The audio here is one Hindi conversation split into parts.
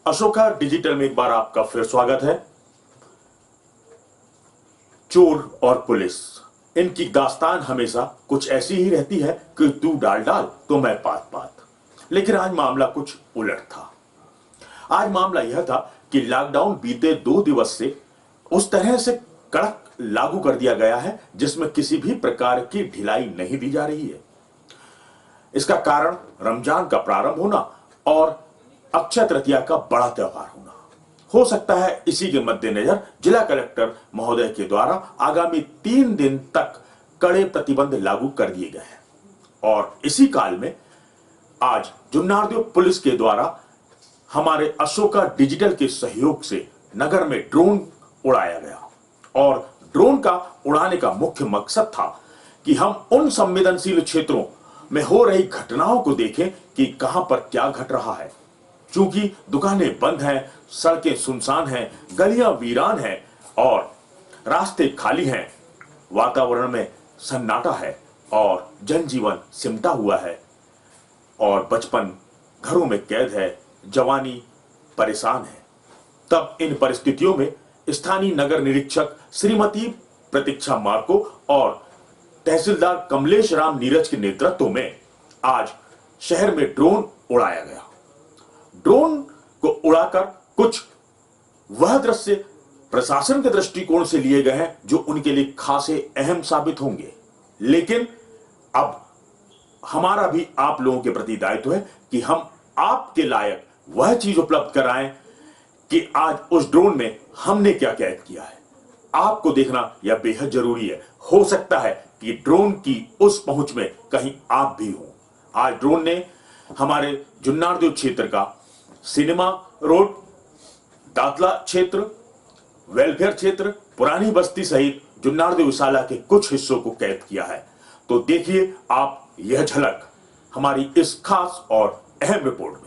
अशोका डिजिटल में एक बार आपका फिर स्वागत है। चोर और पुलिस, इनकी दास्तान हमेशा कुछ ऐसी ही रहती है कि तू डाल डाल तो मैं पात पात। लेकिन आज मामला कुछ उलट था। आज मामला यह था कि लॉकडाउन बीते 2 दिवस से उस तरह से कड़क लागू कर दिया गया है जिसमें किसी भी प्रकार की ढिलाई नहीं दी जा रही है। इसका कारण रमजान का प्रारंभ होना और अक्षय तृतीया का बड़ा त्योहार होना हो सकता है। इसी के मद्देनजर जिला कलेक्टर महोदय के द्वारा आगामी 3 दिन तक कड़े प्रतिबंध लागू कर दिए गए हैं और इसी काल में आज जुन्नारदेव पुलिस के द्वारा हमारे अशोका डिजिटल के सहयोग से नगर में ड्रोन उड़ाया गया और ड्रोन का उड़ाने का मुख्य मकसद था कि हम उन संवेदनशील क्षेत्रों में हो रही घटनाओं को देखें कि कहां पर क्या घट रहा है। चूंकि दुकानें बंद हैं, सड़कें सुनसान हैं, गलियां वीरान हैं और रास्ते खाली हैं, वातावरण में सन्नाटा है और जनजीवन सिमटा हुआ है और बचपन घरों में कैद है, जवानी परेशान है। तब इन परिस्थितियों में स्थानीय नगर निरीक्षक श्रीमती प्रतीक्षा मार्को और तहसीलदार कमलेश राम नीरज के नेतृत्व में आज शहर में ड्रोन उड़ाया गया। ड्रोन को उड़ाकर कुछ वह दृश्य प्रशासन के दृष्टिकोण से लिए गए हैं जो उनके लिए खासे अहम साबित होंगे। लेकिन अब हमारा भी आप लोगों के प्रति दायित्व है कि हम आपके लायक वह चीज उपलब्ध कराएं कि आज उस ड्रोन में हमने क्या कैद किया है। आपको देखना यह बेहद जरूरी है। हो सकता है कि ड्रोन की उस पहुंच में कहीं आप भी हो। आज ड्रोन ने हमारे जुन्नारदेव क्षेत्र का सिनेमा रोड, दातला क्षेत्र, वेलफेयर क्षेत्र, पुरानी बस्ती सहित जुन्नारदेव विशाला के कुछ हिस्सों को कैद किया है। तो देखिए आप यह झलक हमारी इस खास और अहम रिपोर्ट में।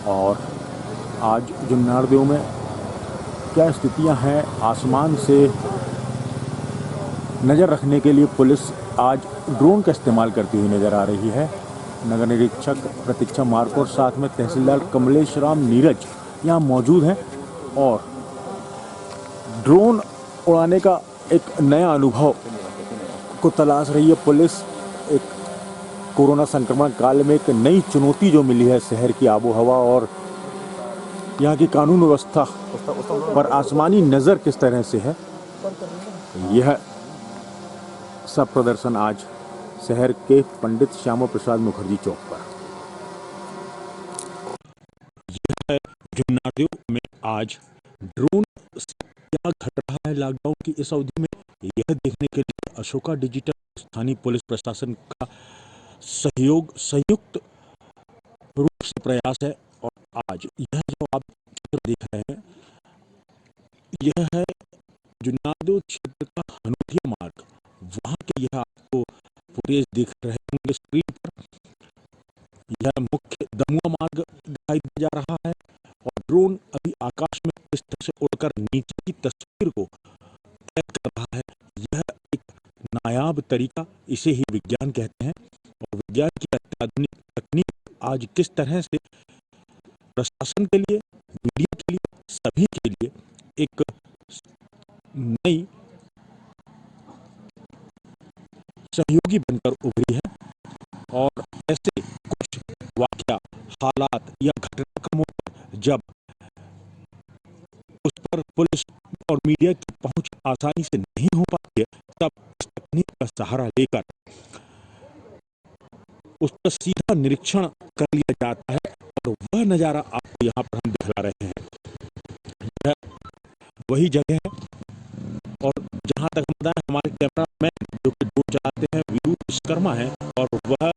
और आज जुन्नारदेव में क्या स्थितियां हैं, आसमान से नज़र रखने के लिए पुलिस आज ड्रोन का इस्तेमाल करती हुई नज़र आ रही है। नगर निरीक्षक प्रतीक्षा मार्को और साथ में तहसीलदार कमलेश राम नीरज यहाँ मौजूद हैं और ड्रोन उड़ाने का एक नया अनुभव को तलाश रही है पुलिस। एक कोरोना संक्रमण काल में एक नई चुनौती जो मिली है शहर की आबो हवा और यहाँ की कानून व्यवस्था पर आसमानी नज़र किस तरह से है, यह सब प्रदर्शन आज शहर के पंडित श्यामा प्रसाद मुखर्जी चौक पर। यह जुन्नारदेव में आज ड्रोन से क्या घट रहा है लॉकडाउन की इस अवधि में, यह देखने के लिए अशोका डिजिटल स्थानीय पुलिस प्रशासन का संयुक्त रूप से प्रयास है। और आज यह जो आप चित्र देख रहे हैं यह है जुन्नारदेव क्षेत्र का हनोटिया मार्ग। वहां के यह आपको फुटेज दिख रहे होंगे स्क्रीन पर। यह मुख्य दमुआ मार्ग दिखाई दिया जा रहा है और ड्रोन अभी आकाश में इस तरह से उड़कर नीचे की तस्वीर को कैद कर रहा है। यह एक नायाब तरीका, इसे ही विज्ञान कहते हैं। और विज्ञान की अत्याधुनिक तकनीक आज किस तरह से प्रशासन के लिए, मीडिया के लिए, सभी के लिए एक नई सहयोगी बनकर उभरी है। और ऐसे कुछ वाकया, हालात या घटनाक्रमों पर जब उस पर पुलिस और मीडिया की पहुंच आसानी से नहीं हो पाती है, तब इस तकनीक का सहारा लेकर उस पर सीधा निरीक्षण कर लिया जाता है और वह नज़ारा आपको यहाँ पर हम दिखला रहे हैं। यह वही जगह है और जहाँ तक हम बताएं, हमारे कैमरा मैन जो कि ड्रोन चलाते हैं वीरू विश्वकर्मा है और वह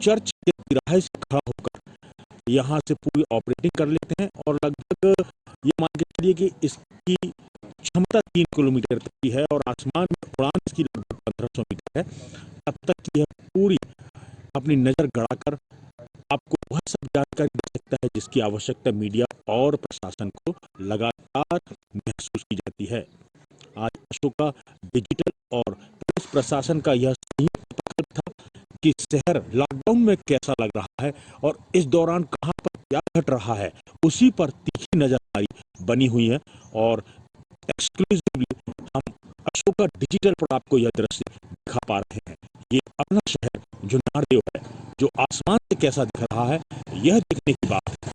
चर्च के तिराहे से खड़ा होकर यहाँ से पूरी ऑपरेटिंग कर लेते हैं। और लगभग ये मान के चलिए कि इसकी क्षमता 3 किलोमीटर तक की है और आसमान में उड़ान इसकी लगभग 1500 मीटर है। तब तक यह पूरी अपनी नज़र गड़ाकर आपको वह सब जानकारी दे सकता है जिसकी आवश्यकता मीडिया और प्रशासन को लगातार महसूस की जाती है। आज अशोका डिजिटल और पुलिस प्रशासन का यह संयुक्त प्रकल्प था कि शहर लॉकडाउन में कैसा लग रहा है और इस दौरान कहां पर क्या घट रहा है, उसी पर तीखी नजरदारी बनी हुई है। और एक्सक्लूसिवली हम अशोका डिजिटल पर आपको यह दृश्य दिखा पा रहे हैं। ये अपना शहर जो नारदेव है, जो आसमान से कैसा दिख रहा है, यह देखने की बात है।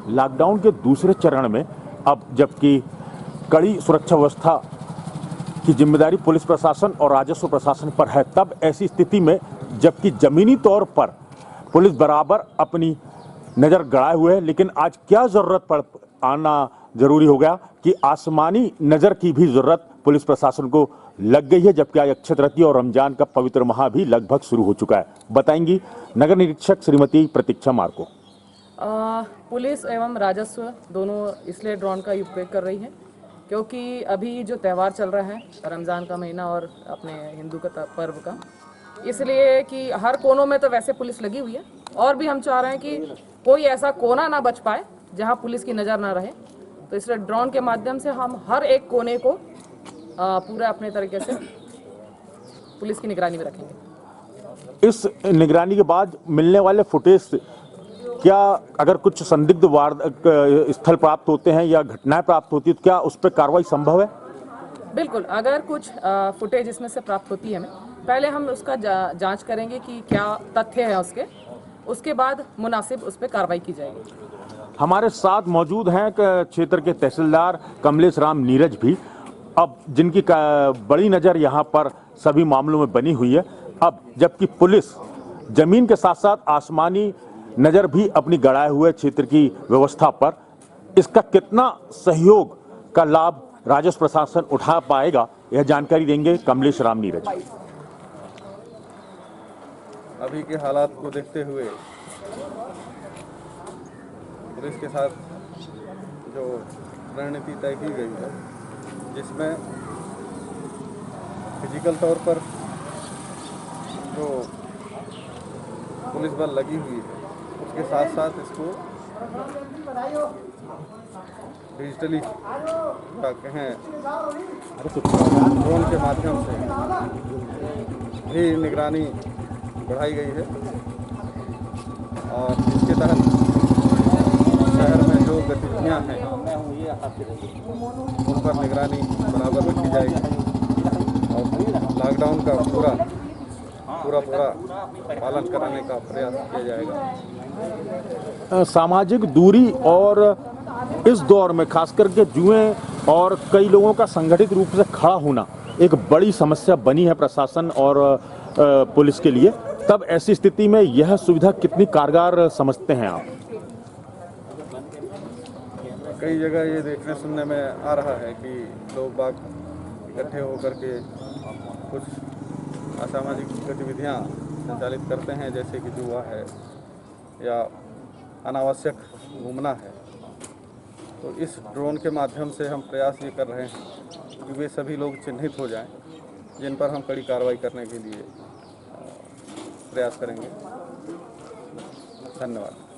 लॉकडाउन के दूसरे चरण में अब जबकि कड़ी सुरक्षा व्यवस्था की जिम्मेदारी पुलिस प्रशासन और राजस्व प्रशासन पर है, तब ऐसी स्थिति में जबकि जमीनी तौर पर पुलिस बराबर अपनी नज़र गड़ाए हुए है, लेकिन आज क्या ज़रूरत पड़ आना जरूरी हो गया कि आसमानी नज़र की भी ज़रूरत पुलिस प्रशासन को लग गई है, जबकि आज अक्षय तृतीया और रमजान का पवित्र माह भी लगभग शुरू हो चुका है। बताएंगी नगर निरीक्षक श्रीमती प्रतीक्षा मार्को। पुलिस एवं राजस्व दोनों इसलिए ड्रोन का उपयोग कर रही है क्योंकि अभी जो त्यौहार चल रहा है रमज़ान का महीना और अपने हिंदू का पर्व का, इसलिए कि हर कोनों में तो वैसे पुलिस लगी हुई है और भी हम चाह रहे हैं कि कोई ऐसा कोना ना बच पाए जहां पुलिस की नज़र ना रहे। तो इसलिए ड्रोन के माध्यम से हम हर एक कोने को पूरा अपने तरीके से पुलिस की निगरानी में रखेंगे। इस निगरानी के बाद मिलने वाले फुटेज क्या अगर कुछ संदिग्ध स्थल प्राप्त होते हैं या घटनाएं प्राप्त होती है तो क्या उस पर कार्रवाई संभव है? बिल्कुल, अगर कुछ फुटेज इसमें से प्राप्त होती है हमें, पहले हम उसका जांच करेंगे कि क्या तथ्य है उसके बाद मुनासिब उस पर कार्रवाई की जाएगी। हमारे साथ मौजूद हैं क्षेत्र के तहसीलदार कमलेश राम नीरज भी, अब जिनकी बड़ी नज़र यहाँ पर सभी मामलों में बनी हुई है। अब जबकि पुलिस जमीन के साथ साथ आसमानी नज़र भी अपनी गड़ाए हुए क्षेत्र की व्यवस्था पर, इसका कितना सहयोग का लाभ राजस्व प्रशासन उठा पाएगा, यह जानकारी देंगे कमलेश राम नीरज। अभी के हालात को देखते हुए पुलिस के साथ जो रणनीति तय की गई है, जिसमें फिजिकल तौर पर जो पुलिस बल लगी हुई है, उसके साथ साथ इसको डिजिटली कहें ड्रोन के माध्यम से भी निगरानी बढ़ाई गई है और इसके तहत शहर में जो गतिविधियाँ हैं उन पर निगरानी बराबर रखी जाएगी और लॉकडाउन का पूरा पालन कराने का प्रयास किया जाएगा। सामाजिक दूरी और इस दौर में खास करके जुए और कई लोगों का संगठित रूप से खड़ा होना एक बड़ी समस्या बनी है प्रशासन और पुलिस के लिए। तब ऐसी स्थिति में यह सुविधा कितनी कारगर समझते हैं आप? कई जगह ये देखने सुनने में आ रहा है कि लोग बाग इकट्ठे होकर के कुछ असामाजिक गतिविधियां संचालित करते हैं, जैसे कि जुआ है या अनावश्यक घूमना है। तो इस ड्रोन के माध्यम से हम प्रयास ये कर रहे हैं कि वे सभी लोग चिन्हित हो जाएं, जिन पर हम कड़ी कार्रवाई करने के लिए प्रयास करेंगे। धन्यवाद।